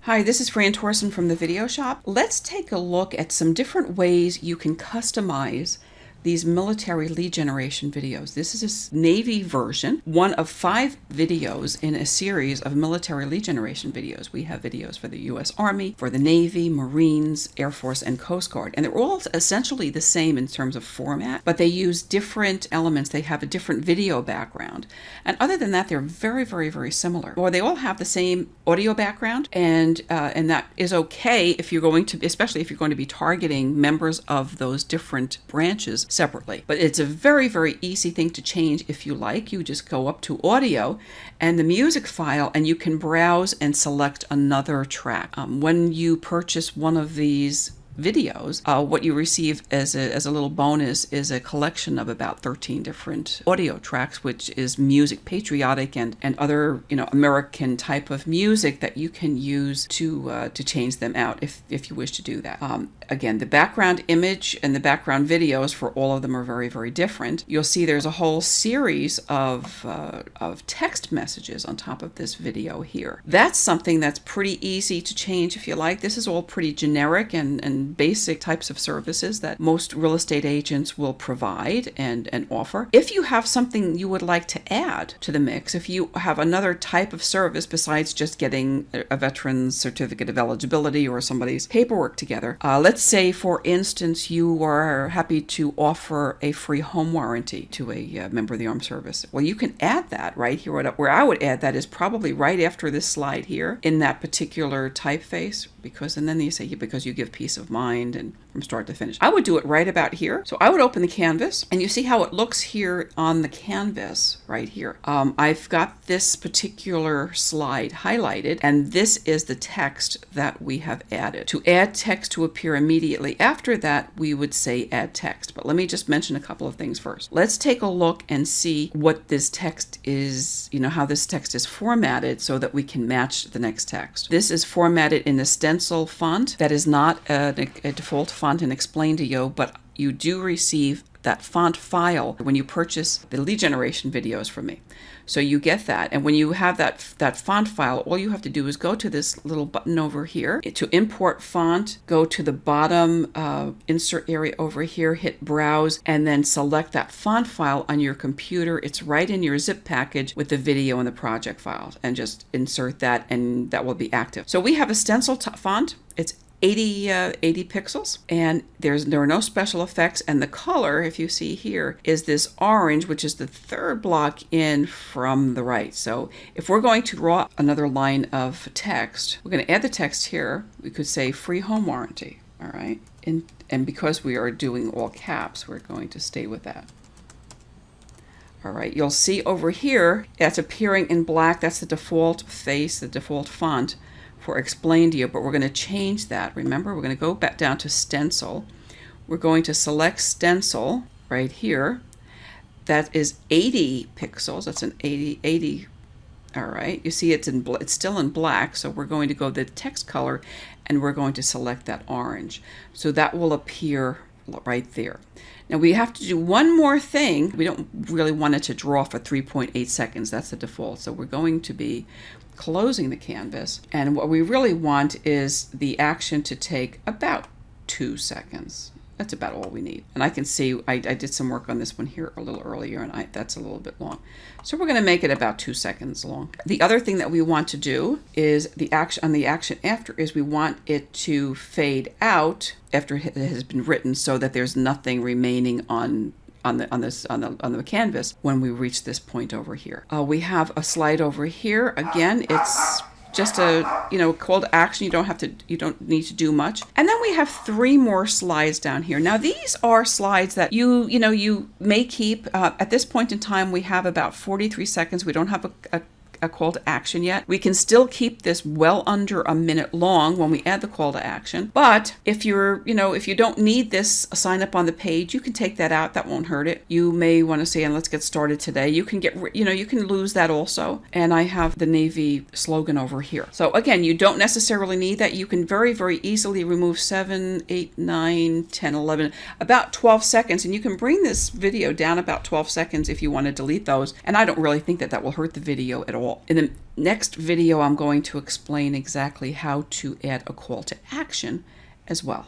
Hi, this is Flynn Thorsen from the Video Shop. Let's take a look at some different ways you can customize these military lead generation videos. This is a Navy version, one of 5 videos in a series of military lead generation videos. We have videos for the U.S. Army, for the Navy, Marines, Air Force, and Coast Guard. And they're all essentially the same in terms of format, but they use different elements. They have a different video background. And other than that, they're very, very, very similar. Or they all have the same audio background, and that is okay if you're going to, especially if you're going to be targeting members of those different branches separately. But it's a very, very easy thing to change if you like. You just go up to audio and the music file, and you can browse and select another track. When you purchase one of these videos, what you receive as a little bonus is a collection of about 13 different audio tracks, which is music, patriotic and other American type of music that you can use to change them out if you wish to do that. Again, the background image and the background videos for all of them are very, very different. You'll see there's a whole series of text messages on top of this video here. That's something that's pretty easy to change if you like. This is all pretty generic and basic types of services that most real estate agents will provide and offer. If you have something you would like to add to the mix, if you have another type of service besides just getting a veteran's certificate of eligibility or somebody's paperwork together, let's say, for instance, you are happy to offer a free home warranty to a member of the armed service. Well, you can add that right here. Where I would add that is probably right after this slide here in that particular typeface, and then you say, because you give peace of mind and from start to finish. I would do it right about here. So I would open the canvas, and you see how it looks here on the canvas right here. I've got this particular slide highlighted, and this is the text that we have added. To add text to appear immediately after that, we would say add text. But let me just mention a couple of things first. Let's take a look and see what this text is, how this text is formatted so that we can match the next text. This is formatted in the stencil font. That is not a default font in Explaindio, but you do receive that font file when you purchase the lead generation videos from me. So you get that, and when you have that font file, all you have to do is go to this little button over here to import font, go to the bottom insert area over here, hit browse, and then select that font file on your computer. It's right in your zip package with the video and the project files, and just insert that, and that will be active. So we have a stencil font. It's 80 pixels, and there are no special effects, and the color, if you see here, is this orange, which is the third block in from the right. So if we're going to draw another line of text, we're going to add the text here. We could say free home warranty. All right, and because we are doing all caps, we're going to stay with that. All right, you'll see over here that's appearing in black. That's the default face, the default font for Explaindio, but we're going to change that. Remember, we're going to go back down to stencil. We're going to select stencil right here. That is 80 pixels. That's an 80. All right, you see it's still in black, so we're going to go the text color, and we're going to select that orange. So that will appear right there. Now we have to do one more thing. We don't really want it to draw for 3.8 seconds. That's the default. So we're going to be closing the canvas, and what we really want is the action to take about 2 seconds. That's about all we need. And I can see I did some work on this one here a little earlier, and that's a little bit long. So we're going to make it about 2 seconds long. The other thing that we want to do is the action after is we want it to fade out after it has been written, so that there's nothing remaining on the canvas when we reach this point over here. We have a slide over here. Again, it's just a call to action. You don't need to do much. And then we have 3 more slides down here. Now these are slides that you may keep. At this point in time, we have about 43 seconds. We don't have a call to action yet. We can still keep this well under a minute long when we add the call to action. But if if you don't need this sign up on the page, you can take that out. That won't hurt it. You may want to say, and let's get started today. You can you can lose that also. And I have the Navy slogan over here. So again, you don't necessarily need that. You can very, very easily remove 7, 8, 9, 10, 11, about 12 seconds. And you can bring this video down about 12 seconds if you want to delete those. And I don't really think that will hurt the video at all. call. In the next video, I'm going to explain exactly how to add a call to action as well.